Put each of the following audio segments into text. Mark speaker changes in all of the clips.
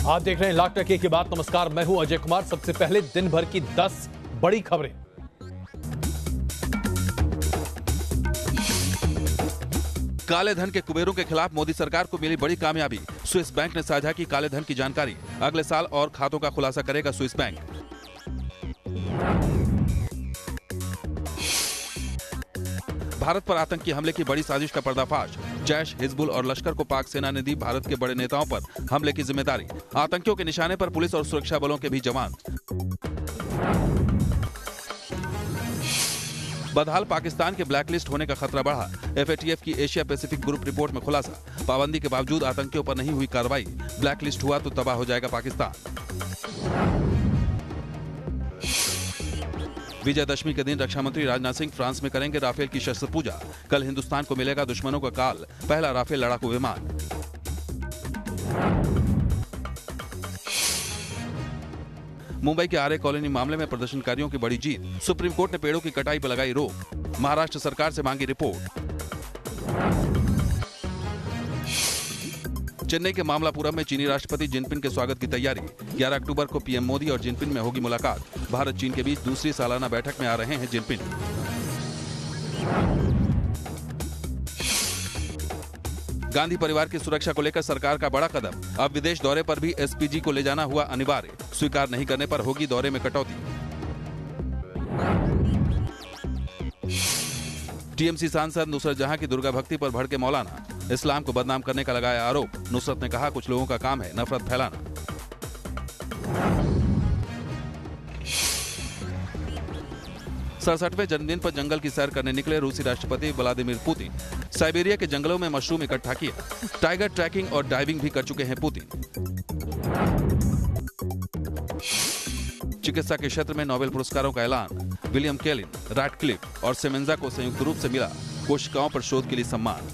Speaker 1: आप देख रहे हैं लाख टके की बात। नमस्कार, मैं हूं अजय कुमार। सबसे पहले दिन भर की 10 बड़ी खबरें।
Speaker 2: काले धन के कुबेरों के खिलाफ मोदी सरकार को मिली बड़ी कामयाबी। स्विस बैंक ने साझा की काले धन की जानकारी। अगले साल और खातों का खुलासा करेगा स्विस बैंक। भारत पर आतंकी हमले की बड़ी साजिश का पर्दाफाश। जैश, हिजबुल और लश्कर को पाक सेना ने दी भारत के बड़े नेताओं पर हमले की जिम्मेदारी। आतंकियों के निशाने पर पुलिस और सुरक्षा बलों के भी जवान। बदहाल पाकिस्तान के ब्लैकलिस्ट होने का खतरा बढ़ा। FATF की एशिया पैसिफिक ग्रुप रिपोर्ट में खुलासा। पाबंदी के बावजूद आतंकियों पर नहीं हुई कार्रवाई। ब्लैकलिस्ट हुआ तो तबाह हो जाएगा पाकिस्तान। विजयदशमी के दिन रक्षा मंत्री राजनाथ सिंह फ्रांस में करेंगे राफेल की शस्त्र पूजा। कल हिंदुस्तान को मिलेगा दुश्मनों का काल, पहला राफेल लड़ाकू विमान। मुंबई के आर्य कॉलोनी मामले में प्रदर्शनकारियों की बड़ी जीत। सुप्रीम कोर्ट ने पेड़ों की कटाई पर लगाई रोक। महाराष्ट्र सरकार से मांगी रिपोर्ट। चेन्नई के मामलापुरम में चीनी राष्ट्रपति जिनपिंग के स्वागत की तैयारी। 11 अक्टूबर को पीएम मोदी और जिनपिंग में होगी मुलाकात। भारत चीन के बीच दूसरी सालाना बैठक में आ रहे हैं जिनपिंग। गांधी परिवार की सुरक्षा को लेकर सरकार का बड़ा कदम। अब विदेश दौरे पर भी SPG को ले जाना हुआ अनिवार्य। स्वीकार नहीं करने पर होगी दौरे में कटौती। टीएमसी सांसद नुसरत जहां की दुर्गा भक्ति पर भड़के मौलाना। इस्लाम को बदनाम करने का लगाया आरोप। नुसरत ने कहा, कुछ लोगों का काम है नफरत फैलाना। सड़सठवें जन्मदिन पर जंगल की सैर करने निकले रूसी राष्ट्रपति व्लादिमीर पुतिन। साइबेरिया के जंगलों में मशरूम इकट्ठा किया। टाइगर ट्रैकिंग और डाइविंग भी कर चुके हैं पुतिन। चिकित्सा के क्षेत्र में नोबेल पुरस्कारों का ऐलान। विलियम केलिन, रैटक्लिफ और सेमेंजा को संयुक्त रूप से मिला कोशिकाओं पर शोध के लिए सम्मान।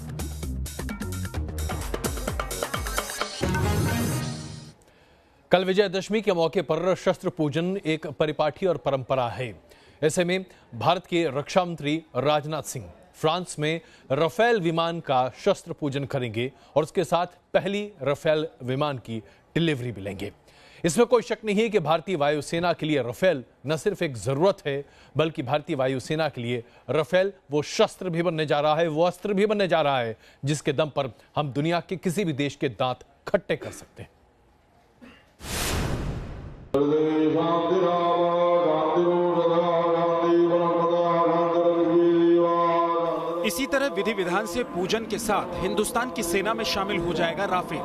Speaker 1: कल विजयदशमी के मौके पर शस्त्र पूजन एक परिपाटी और परंपरा है। ऐसे में भारत के रक्षा मंत्री राजनाथ सिंह फ्रांस में राफेल विमान का शस्त्र पूजन करेंगे और उसके साथ पहली राफेल विमान की डिलीवरी भी लेंगे। इसमें कोई शक नहीं है कि भारतीय वायुसेना के लिए राफेल न सिर्फ एक जरूरत है, बल्कि भारतीय वायुसेना के लिए राफेल वो शस्त्र भी बनने जा रहा है, वो अस्त्र भी बनने जा रहा है जिसके दम पर हम दुनिया के किसी भी देश के दांत खट्टे कर सकते हैं।
Speaker 3: इसी तरह विधि विधान से पूजन के साथ हिंदुस्तान की सेना में शामिल हो जाएगा राफेल।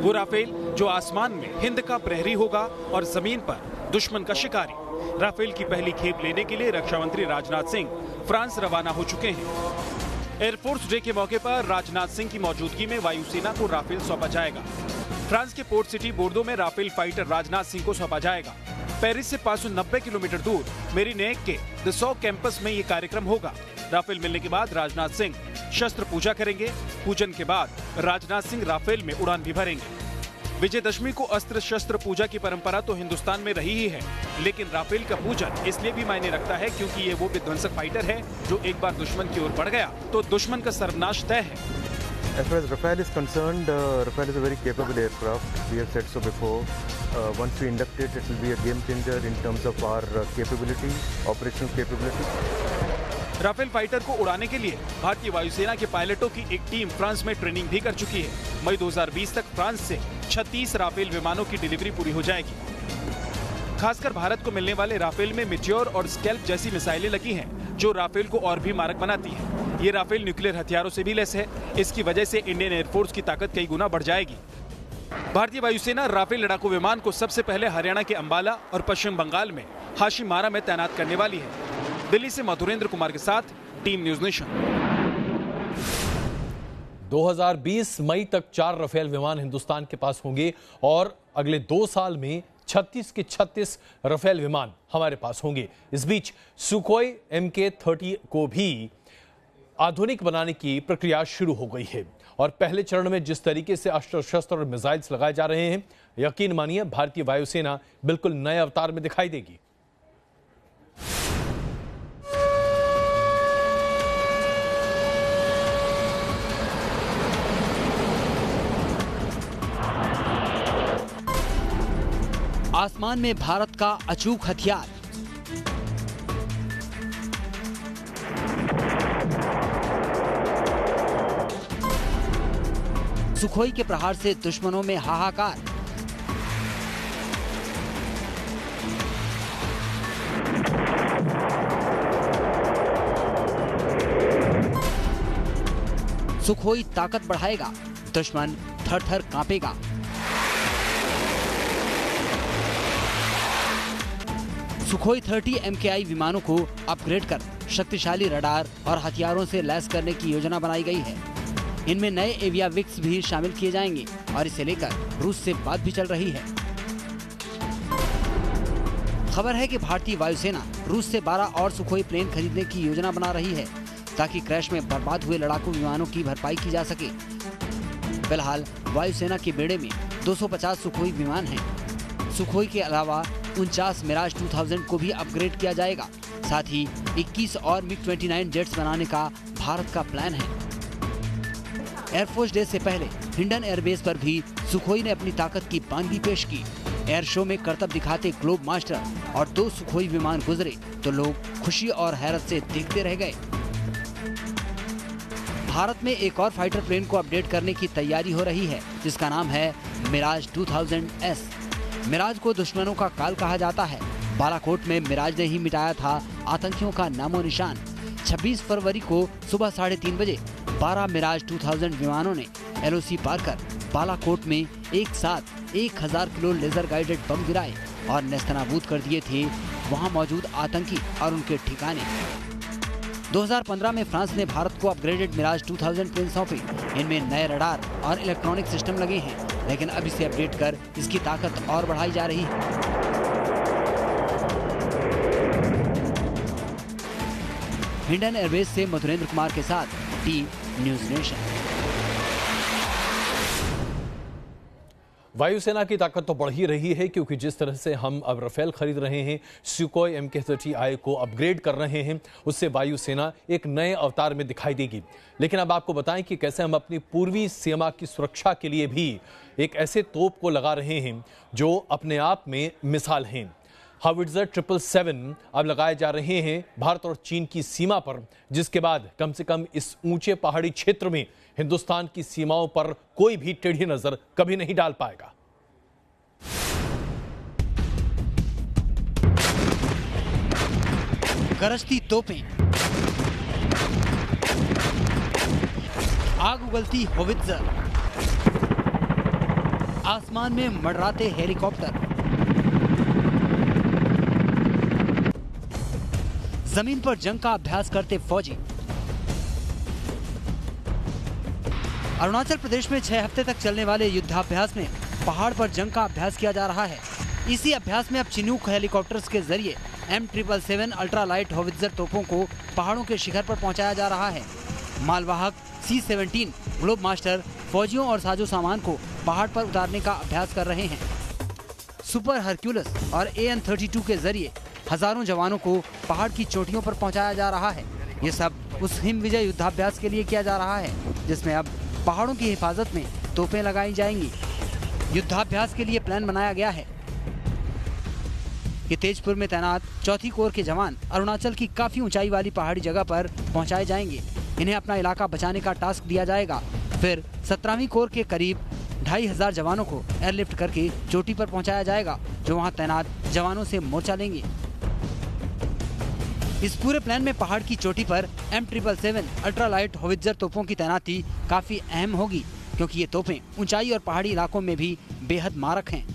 Speaker 3: वो राफेल जो आसमान में हिंद का प्रहरी होगा और जमीन पर दुश्मन का शिकारी। राफेल की पहली खेप लेने के लिए रक्षा मंत्री राजनाथ सिंह फ्रांस रवाना हो चुके हैं। एयरफोर्स डे के मौके पर राजनाथ सिंह की मौजूदगी में वायुसेना को राफेल सौंपा जाएगा। फ्रांस के पोर्ट सिटी बोर्डो में राफेल फाइटर राजनाथ सिंह को सौंपा जाएगा। पेरिस से 590 किलोमीटर दूर मेरीनेक के दसॉ कैंपस में ये कार्यक्रम होगा। राफेल मिलने के बाद राजनाथ सिंह शस्त्र पूजा करेंगे। पूजन के बाद राजनाथ सिंह राफेल में उड़ान भी भरेंगे। विजयदशमी को अस्त्र शस्त्र पूजा की परंपरा तो हिंदुस्तान में रही ही है, लेकिन राफेल का पूजन इसलिए भी मायने रखता है क्योंकि ये वो विध्वंसक फाइटर है जो एक बार दुश्मन की ओर बढ़ गया तो दुश्मन का सर्वनाश तय है।
Speaker 4: As far as Rafale is concerned, Rafale is a very capable aircraft. We have said so before. Once we induct it, it will be a game changer in terms of our capability, operational capability.
Speaker 3: Rafale fighter को उड़ाने के लिए भारतीय वायुसेना के पायलटों की एक टीम फ्रांस में ट्रेनिंग भी कर चुकी है। मई 2020 तक फ्रांस से 36 राफेल विमानों की डिलीवरी पूरी हो जाएगी। खासकर भारत को मिलने वाले राफेल में मिट्योर और स्कैल्प जैसी मिसाइलें लगी हैं, जो राफेल को और भी मारक बनाती है। ये राफेल न्यूक्लियर हथियारों से भी लैस है। इसकी वजह से इंडियन एयरफोर्स की ताकत कई गुना बढ़ जाएगी। भारतीय वायुसेना राफेल लड़ाकू विमान को सबसे पहले हरियाणा के अंबाला और पश्चिम बंगाल में हाशिमारा में तैनात करने वाली है। दिल्ली से मधुरेंद्र कुमार के साथ टीम न्यूज नेशन।
Speaker 1: 2020 मई तक 4 राफेल विमान हिंदुस्तान के पास होंगे और अगले 2 साल में 36 के 36 राफेल विमान हमारे पास होंगे। इस बीच सुखोई MK-30 को भी आधुनिक बनाने की प्रक्रिया शुरू हो गई है और पहले चरण में जिस तरीके से अस्त्र शस्त्र और मिसाइल्स लगाए जा रहे हैं, यकीन मानिए भारतीय वायुसेना बिल्कुल नए अवतार में दिखाई देगी।
Speaker 5: आसमान में भारत का अचूक हथियार। सुखोई के प्रहार से दुश्मनों में हाहाकार। सुखोई ताकत बढ़ाएगा, दुश्मन थर-थर कांपेगा। सुखोई 30 MKI विमानों को अपग्रेड कर शक्तिशाली रडार और हथियारों से लैस करने की योजना बनाई गई है। इनमें नए एवियाविक्स भी शामिल किए जाएंगे और इसे लेकर रूस से बात भी चल रही है। खबर है कि भारतीय वायुसेना रूस से 12 और सुखोई प्लेन खरीदने की योजना बना रही है ताकि क्रैश में बर्बाद हुए लड़ाकू विमानों की भरपाई की जा सके। फिलहाल वायुसेना के बेड़े में 250 सुखोई विमान हैं। सुखोई के अलावा 49 मिराज 2000 को भी अपग्रेड किया जाएगा। साथ ही 21 और MiG-29 जेट्स बनाने का भारत का प्लान है। एयरफोर्स डे से पहले हिंडन एयरबेस पर भी सुखोई ने अपनी ताकत की बानगी पेश की। एयर शो में करतब दिखाते ग्लोब मास्टर और 2 सुखोई विमान गुजरे तो लोग खुशी और हैरत से देखते रह गए। भारत में एक और फाइटर प्लेन को अपडेट करने की तैयारी हो रही है, जिसका नाम है मिराज 2000S। मिराज को दुश्मनों का काल कहा जाता है। बालाकोट में मिराज ने ही मिटाया था आतंकियों का नामो निशान। 26 फरवरी को सुबह 3:30 बजे 12 मिराज 2000 विमानों ने LOC पार कर बालाकोट में एक साथ 1000 किलो लेजर गाइडेड बम गिराए और नेस्तनाबूद कर दिए थे वहां मौजूद आतंकी और उनके ठिकाने। 2015 में फ्रांस ने भारत को अपग्रेडेड मिराज 2000 प्लेन सौंपे। इनमें नए रडार और इलेक्ट्रॉनिक सिस्टम लगे हैं, लेकिन अब इसे अपडेट कर इसकी ताकत और बढ़ाई जा रही है। हिंडन एयरबेस से मधुरेंद्र कुमार के साथ टीम न्यूज़ नेशन।
Speaker 1: वायुसेना की ताकत तो बढ़ ही रही है, क्योंकि जिस तरह से हम अब राफेल खरीद रहे हैं, सुखोई MK-30I को अपग्रेड कर रहे हैं, उससे वायुसेना एक नए अवतार में दिखाई देगी। लेकिन अब आपको बताएं कि कैसे हम अपनी पूर्वी सीमा की सुरक्षा के लिए भी एक ऐसे तोप को लगा रहे हैं जो अपने आप में मिसाल हैं। हाविट्जर 777 अब लगाए जा रहे हैं भारत और चीन की सीमा पर, जिसके बाद कम से कम इस ऊंचे पहाड़ी क्षेत्र में हिंदुस्तान की सीमाओं पर कोई भी टेढ़ी नजर कभी नहीं डाल पाएगा।
Speaker 5: गरजती तोपें, आग उगलती होवित्जर, आसमान में मंडराते हेलीकॉप्टर, जमीन पर जंग का अभ्यास करते फौजी। अरुणाचल प्रदेश में 6 हफ्ते तक चलने वाले युद्धाभ्यास में पहाड़ पर जंग का अभ्यास किया जा रहा है। इसी अभ्यास में अब चिनूक हेलीकॉप्टर्स के जरिए M777 अल्ट्रालाइट होवित्जर तोपों को पहाड़ों के शिखर पर पहुंचाया जा रहा है। मालवाहक C-17 ग्लोब मास्टर फौजियों और साजो सामान को पहाड़ पर उतारने का अभ्यास कर रहे हैं। सुपर हरक्यूलस और AN-32 के जरिए हजारों जवानों को पहाड़ की चोटियों पर पहुंचाया जा रहा है। ये सब उस हिम विजय युद्धाभ्यास के लिए किया जा रहा है, जिसमें अब पहाड़ों की हिफाजत में तोपें लगाई जाएंगी। युद्धाभ्यास के लिए प्लान बनाया गया है कि तेजपुर में तैनात 4थी कोर के जवान अरुणाचल की काफी ऊंचाई वाली पहाड़ी जगह पर पहुंचाए जाएंगे। इन्हें अपना इलाका बचाने का टास्क दिया जाएगा। फिर 17वीं कोर के करीब 2500 जवानों को एयरलिफ्ट करके चोटी पर पहुंचाया जाएगा, जो वहां तैनात जवानों से मोर्चा लेंगे। इस पूरे प्लान में पहाड़ की चोटी पर M777 अल्ट्रालाइट होवित्जर तोपों की तैनाती काफी अहम होगी, क्योंकि ये तोपें ऊंचाई और पहाड़ी इलाकों में भी बेहद मारक हैं।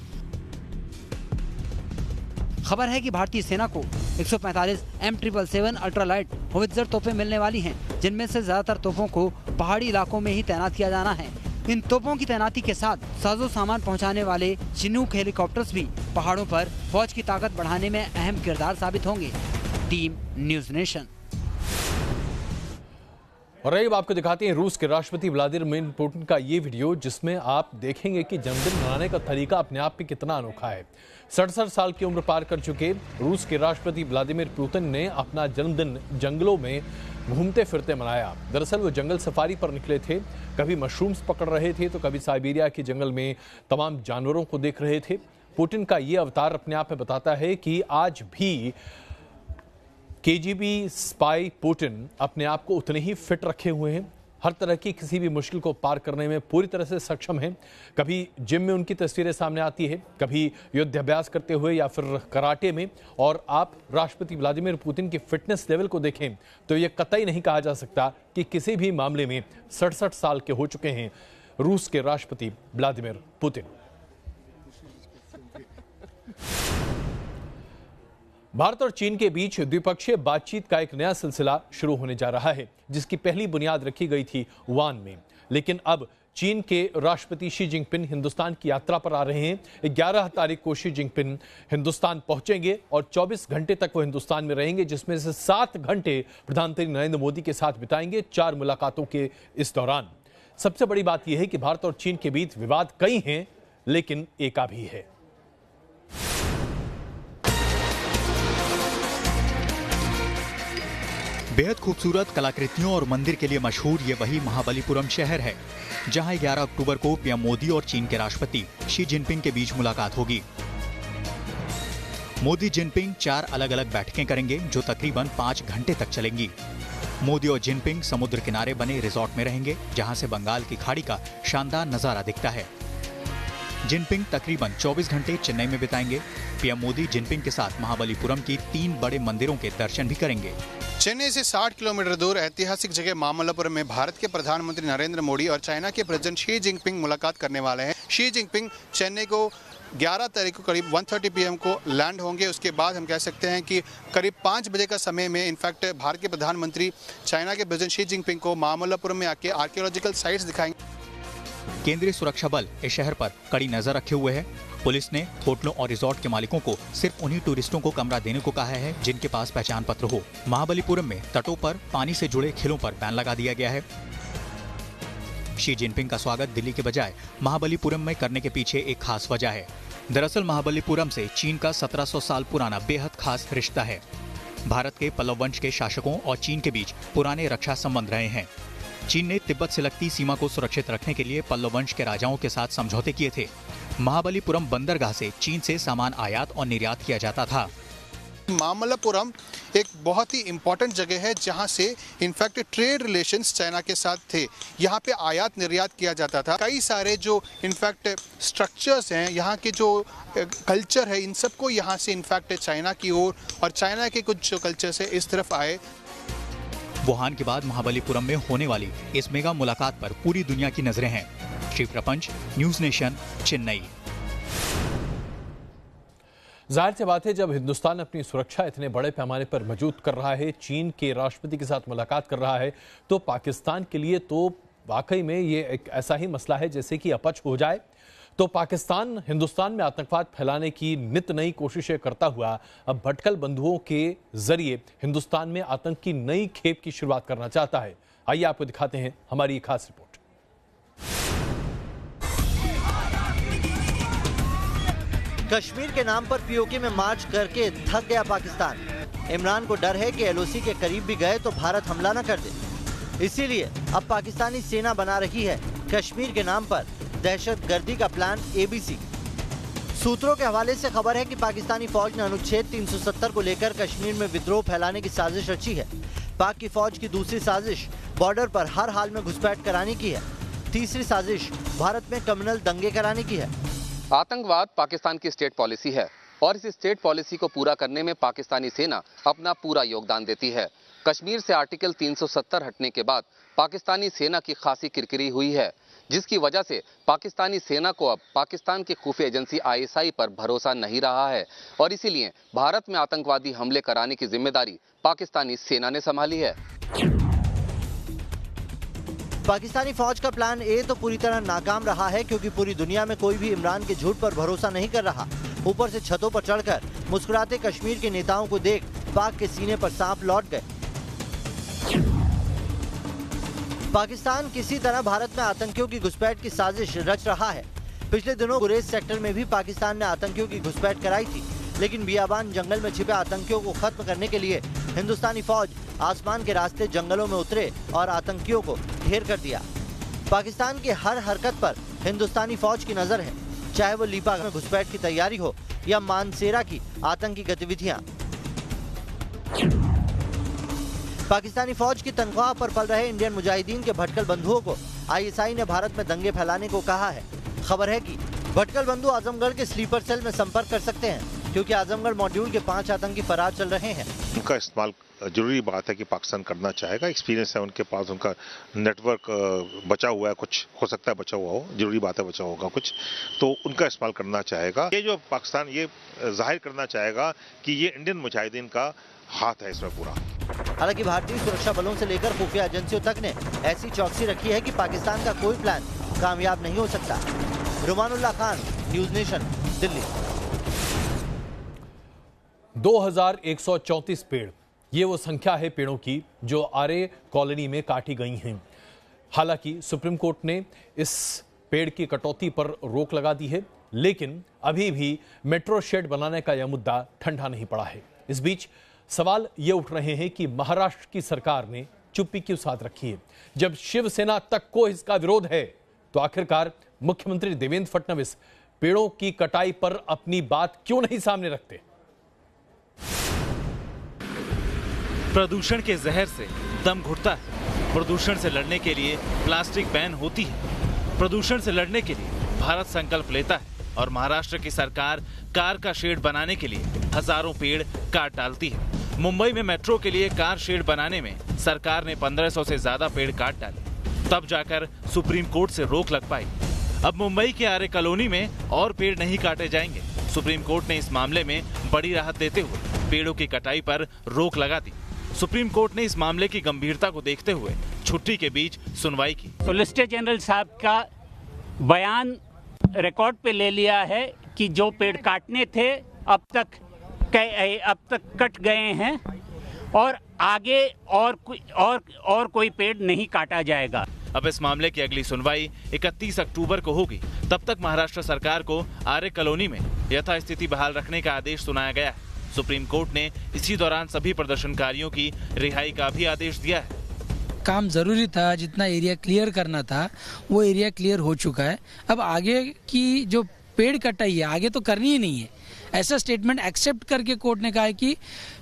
Speaker 5: खबर है कि भारतीय सेना को 145 M777 अल्ट्रालाइट होवित्जर तोपें मिलने वाली हैं, जिनमें से ज्यादातर तोपों को पहाड़ी इलाकों में ही तैनात किया जाना है। इन तोपों की तैनाती के साथ साजो सामान पहुंचाने वाले चिनूक हेलीकॉप्टर्स भी पहाड़ों पर फौज की ताकत बढ़ाने में अहम किरदार साबित होंगे। Team news nation.
Speaker 1: और अब आपको दिखाते हैं रूस के राष्ट्रपति व्लादिमीर पुतिन का ये वीडियो, जिसमें आप देखेंगे कि जन्मदिन मनाने का तरीका अपने आप में कितना अनोखा है। 67 साल की उम्र पार कर चुके रूस के राष्ट्रपति व्लादिमीर पुतिन ने अपना जन्मदिन जंगलों में घूमते फिरते मनाया। दरअसल वो जंगल सफारी पर निकले थे, कभी मशरूम्स पकड़ रहे थे तो कभी साइबेरिया के जंगल में तमाम जानवरों को देख रहे थे। पुतिन का ये अवतार अपने आप में बताता है कि आज भी केजीबी स्पाई पुतिन अपने आप को उतने ही फिट रखे हुए हैं, हर तरह की किसी भी मुश्किल को पार करने में पूरी तरह से सक्षम हैं। कभी जिम में उनकी तस्वीरें सामने आती है, कभी युद्धाभ्यास करते हुए या फिर कराटे में। और आप राष्ट्रपति व्लादिमीर पुतिन की फिटनेस लेवल को देखें तो ये कतई नहीं कहा जा सकता कि किसी भी मामले में 67 साल के हो चुके हैं रूस के राष्ट्रपति व्लादिमीर पुतिन। भारत और चीन के बीच द्विपक्षीय बातचीत का एक नया सिलसिला शुरू होने जा रहा है, जिसकी पहली बुनियाद रखी गई थी वुहान में। लेकिन अब चीन के राष्ट्रपति शी जिनपिंग हिंदुस्तान की यात्रा पर आ रहे हैं। 11 तारीख को शी जिनपिंग हिंदुस्तान पहुंचेंगे और 24 घंटे तक वो हिंदुस्तान में रहेंगे, जिसमें से 7 घंटे प्रधानमंत्री नरेंद्र मोदी के साथ बिताएंगे 4 मुलाकातों के इस दौरान। सबसे बड़ी बात यह है कि भारत और चीन के बीच विवाद कई हैं, लेकिन एका भी है।
Speaker 6: बेहद खूबसूरत कलाकृतियों और मंदिर के लिए मशहूर ये वही महाबलीपुरम शहर है, जहां 11 अक्टूबर को पीएम मोदी और चीन के राष्ट्रपति शी जिनपिंग के बीच मुलाकात होगी। मोदी जिनपिंग 4 अलग अलग बैठकें करेंगे, जो तकरीबन 5 घंटे तक चलेंगी। मोदी और जिनपिंग समुद्र किनारे बने रिजॉर्ट में रहेंगे, जहां से बंगाल की खाड़ी का शानदार नजारा दिखता है। जिनपिंग तकरीबन 24 घंटे चेन्नई में बिताएंगे। पीएम मोदी जिनपिंग के साथ महाबलीपुरम की 3 बड़े मंदिरों के दर्शन भी करेंगे।
Speaker 7: चेन्नई से 60 किलोमीटर दूर ऐतिहासिक जगह मामल्लपुरम में भारत के प्रधानमंत्री नरेंद्र मोदी और चाइना के प्रेसिडेंट शी जिनपिंग मुलाकात करने वाले हैं। शी जिनपिंग चेन्नई को 11 तारीख को करीब 1:30 PM को लैंड होंगे। उसके बाद हम कह सकते हैं कि करीब 5 बजे का समय में इनफैक्ट भारत के प्रधानमंत्री चाइना के प्रेसिडेंट शी जिनपिंग को मामल्लपुरम में आके आर्कियोलॉजिकल साइट्स दिखाएंगे।
Speaker 6: केंद्रीय सुरक्षा बल इस शहर पर कड़ी नजर रखे हुए है। पुलिस ने होटलों और रिजॉर्ट के मालिकों को सिर्फ उन्हीं टूरिस्टों को कमरा देने को कहा है जिनके पास पहचान पत्र हो। महाबलीपुरम में तटों पर पानी से जुड़े खेलों पर बैन लगा दिया गया है। शी जिनपिंग का स्वागत दिल्ली के बजाय महाबलीपुरम में करने के पीछे एक खास वजह है। दरअसल महाबलीपुरम से चीन का 1700 साल पुराना बेहद खास रिश्ता है। भारत के पल्लव वंश के शासकों और चीन के बीच पुराने रक्षा संबंध रहे हैं। चीन ने तिब्बत से लगती सीमा को सुरक्षित रखने के लिए पल्लव वंश के राजाओं के साथ समझौते किए थे। महाबलीपुरम बंदरगाह से चीन से सामान आयात और निर्यात किया जाता था।
Speaker 7: मामल्लपुरम एक बहुत ही इम्पोर्टेंट जगह है, जहां से इनफैक्ट ट्रेड रिलेशंस चाइना के साथ थे। यहाँ पे आयात निर्यात किया जाता था। कई सारे जो इनफैक्ट स्ट्रक्चर्स हैं, यहाँ के जो कल्चर है, इन सबको यहाँ से इनफैक्ट चाइना की ओर और चाइना के कुछ जो कल्चर्स है इस तरफ आए।
Speaker 6: वुहान के बाद महाबलीपुरम में होने वाली इस मेगा मुलाकात पर पूरी दुनिया की नजरें हैं। शिव प्रपंच, न्यूज नेशन, चेन्नई।
Speaker 1: जाहिर सी बात है, जब हिंदुस्तान अपनी सुरक्षा इतने बड़े पैमाने पर मजबूत कर रहा है, चीन के राष्ट्रपति के साथ मुलाकात कर रहा है, तो पाकिस्तान के लिए तो वाकई में ये एक ऐसा ही मसला है जैसे कि अपच हो जाए। तो पाकिस्तान हिंदुस्तान में आतंकवाद फैलाने की नित नई कोशिशें करता हुआ अब भटकल बंधुओं के जरिए हिंदुस्तान में आतंक की नई खेप की शुरुआत करना चाहता है। आइए आपको दिखाते हैं हमारी खास रिपोर्ट।
Speaker 8: कश्मीर के नाम पर पीओके में मार्च करके थक गया पाकिस्तान। इमरान को डर है कि एलओसी के करीब भी गए तो भारत हमला न कर दे। इसीलिए अब पाकिस्तानी सेना बना रही है कश्मीर के नाम पर दहशतगर्दी का प्लान ABC। सूत्रों के हवाले से खबर है कि पाकिस्तानी फौज ने अनुच्छेद 370 को लेकर कश्मीर में विद्रोह फैलाने की साजिश रची है। पाक की फौज की दूसरी साजिश बॉर्डर पर हर हाल में घुसपैठ कराने की है। तीसरी साजिश भारत में कम्युनल दंगे कराने की है।
Speaker 9: आतंकवाद पाकिस्तान की स्टेट पॉलिसी है और इस स्टेट पॉलिसी को पूरा करने में पाकिस्तानी सेना अपना पूरा योगदान देती है। कश्मीर से आर्टिकल 370 हटने के बाद पाकिस्तानी सेना की खासी किरकिरी हुई है, जिसकी वजह से पाकिस्तानी सेना को अब पाकिस्तान की खुफिया एजेंसी ISI पर भरोसा नहीं रहा है और इसीलिए भारत में आतंकवादी हमले कराने की जिम्मेदारी पाकिस्तानी सेना ने संभाली है।
Speaker 8: पाकिस्तानी फौज का प्लान A तो पूरी तरह नाकाम रहा है, क्योंकि पूरी दुनिया में कोई भी इमरान के झूठ पर भरोसा नहीं कर रहा। ऊपर से छतों पर चढ़कर मुस्कुराते कश्मीर के नेताओं को देख पाक के सीने पर सांप लौट गए। पाकिस्तान किसी तरह भारत में आतंकियों की घुसपैठ की साजिश रच रहा है। पिछले दिनों गुरेज सेक्टर में भी पाकिस्तान ने आतंकियों की घुसपैठ कराई थी, लेकिन बियाबान जंगल में छिपे आतंकियों को खत्म करने के लिए हिंदुस्तानी फौज आसमान के रास्ते जंगलों में उतरे और आतंकियों को ढेर कर दिया। पाकिस्तान की हर हरकत पर हिंदुस्तानी फौज की नजर है। चाहे वो लीपा में घुसपैठ की तैयारी हो या मानसेरा की आतंकी गतिविधियां। पाकिस्तानी फौज की तनख्वाह पर पल रहे इंडियन मुजाहिदीन के भटकल बंधुओं को आईएसआई ने भारत में दंगे फैलाने को कहा है। खबर है कि भटकल बंधु आजमगढ़ के स्लीपर सेल में संपर्क कर सकते हैं, क्योंकि आजमगढ़ मॉड्यूल के 5 आतंकी फरार चल रहे हैं।
Speaker 10: उनका इस्तेमाल जरूरी बात है कि पाकिस्तान करना चाहेगा, एक्सपीरियंस है उनके पास, उनका नेटवर्क बचा हुआ है, कुछ हो सकता है बचा हुआ हो, जरूरी बात है बचा होगा कुछ, तो उनका इस्तेमाल करना चाहेगा। ये जो पाकिस्तान ये जाहिर करना चाहेगा कि ये इंडियन मुजाहिदीन का हाथ है इसमें पूरा।
Speaker 8: हालांकि भारतीय सुरक्षा बलों से लेकर खुफिया एजेंसियों तक ने ऐसी चौकसी रखी है कि पाकिस्तान का कोई प्लान कामयाब नहीं हो सकता। रुमानुल्लाह खान, न्यूज नेशन, दिल्ली।
Speaker 1: 2134 पेड़, ये वो संख्या है पेड़ों की जो आरे कॉलोनी में काटी गई हैं। हालांकि सुप्रीम कोर्ट ने इस पेड़ की कटौती पर रोक लगा दी है, लेकिन अभी भी मेट्रो शेड बनाने का यह मुद्दा ठंडा नहीं पड़ा है। इस बीच सवाल ये उठ रहे हैं कि महाराष्ट्र की सरकार ने चुप्पी क्यों साध रखी है। जब शिवसेना तक को इसका विरोध है, तो आखिरकार मुख्यमंत्री देवेंद्र फडणवीस पेड़ों की कटाई पर अपनी बात क्यों नहीं सामने रखते।
Speaker 3: प्रदूषण के जहर से दम घुटता है। प्रदूषण से लड़ने के लिए प्लास्टिक बैन होती है। प्रदूषण से लड़ने के लिए भारत संकल्प लेता है और महाराष्ट्र की सरकार कार का शेड बनाने के लिए हजारों पेड़ काट डालती है। मुंबई में मेट्रो के लिए कार शेड बनाने में सरकार ने 1500 से ज्यादा पेड़ काट डाले, तब जाकर सुप्रीम कोर्ट से रोक लग पाई। अब मुंबई के आरे कॉलोनी में और पेड़ नहीं काटे जाएंगे। सुप्रीम कोर्ट ने इस मामले में बड़ी राहत देते हुए पेड़ों की कटाई पर रोक लगा दी। सुप्रीम कोर्ट ने इस मामले की गंभीरता को देखते हुए छुट्टी के बीच सुनवाई की।
Speaker 11: सोलिसिटर जनरल साहब का बयान रिकॉर्ड पे ले लिया है कि जो पेड़ काटने थे अब तक कट गए हैं और आगे और कोई पेड़ नहीं काटा जाएगा।
Speaker 3: अब इस मामले की अगली सुनवाई 31 अक्टूबर को होगी। तब तक महाराष्ट्र सरकार को आरे कॉलोनी में यथास्थिति बहाल रखने का आदेश सुनाया गया है। सुप्रीम कोर्ट ने इसी दौरान सभी प्रदर्शनकारियों की रिहाई का भी आदेश दिया है।
Speaker 12: काम जरूरी था, जितना एरिया क्लियर करना था वो एरिया क्लियर हो चुका है। अब आगे की जो पेड़ कटाई है आगे तो करनी ही नहीं है, ऐसा स्टेटमेंट एक्सेप्ट करके कोर्ट ने कहा है कि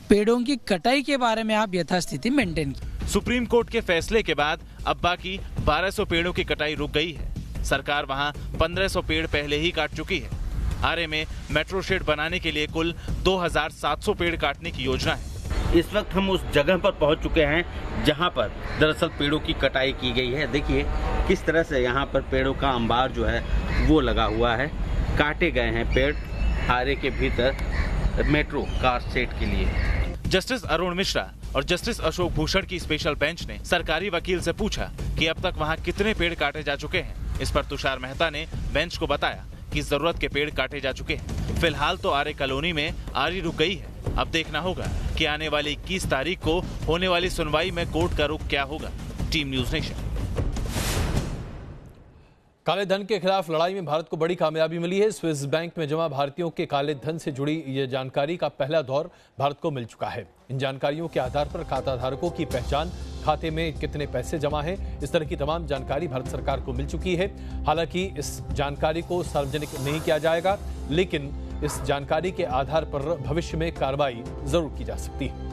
Speaker 12: पेड़ों की कटाई के बारे में आप यथास्थिति मेंटेन की।
Speaker 3: सुप्रीम कोर्ट के फैसले के बाद अब बाकी 1200 पेड़ों की कटाई रुक गई है। सरकार वहां 1500 पेड़ पहले ही काट चुकी है। आरे में मेट्रो शेड बनाने के लिए कुल 2700 पेड़ काटने की योजना है।
Speaker 13: इस वक्त हम उस जगह पर पहुंच चुके हैं जहां पर दरअसल पेड़ों की कटाई की गई है। देखिए किस तरह से यहां पर पेड़ों का अंबार जो है वो लगा हुआ है। काटे गए हैं पेड़ आरे के भीतर मेट्रो कार शेड के लिए।
Speaker 3: जस्टिस अरुण मिश्रा और जस्टिस अशोक भूषण की स्पेशल बेंच ने सरकारी वकील से पूछा कि अब तक वहां कितने पेड़ काटे जा चुके हैं। इस पर तुषार मेहता ने बेंच को बताया कि जरूरत के पेड़ काटे जा चुके हैं। फिलहाल तो आरे कॉलोनी में आरी रुक गई है। अब देखना होगा कि आने वाली 21 तारीख को होने वाली सुनवाई में कोर्ट का रुख क्या होगा। Team news nation.
Speaker 1: काले धन के खिलाफ लड़ाई में भारत को बड़ी कामयाबी मिली है। स्विस बैंक में जमा भारतीयों के काले धन से जुड़ी ये जानकारी का पहला दौर भारत को मिल चुका है। इन जानकारियों के आधार पर खाता धारकों की पहचान, खाते में कितने पैसे जमा हैं, इस तरह की तमाम जानकारी भारत सरकार को मिल चुकी है। हालांकि इस जानकारी को सार्वजनिक नहीं किया जाएगा, लेकिन इस जानकारी के आधार पर भविष्य में कार्रवाई जरूर की जा सकती है।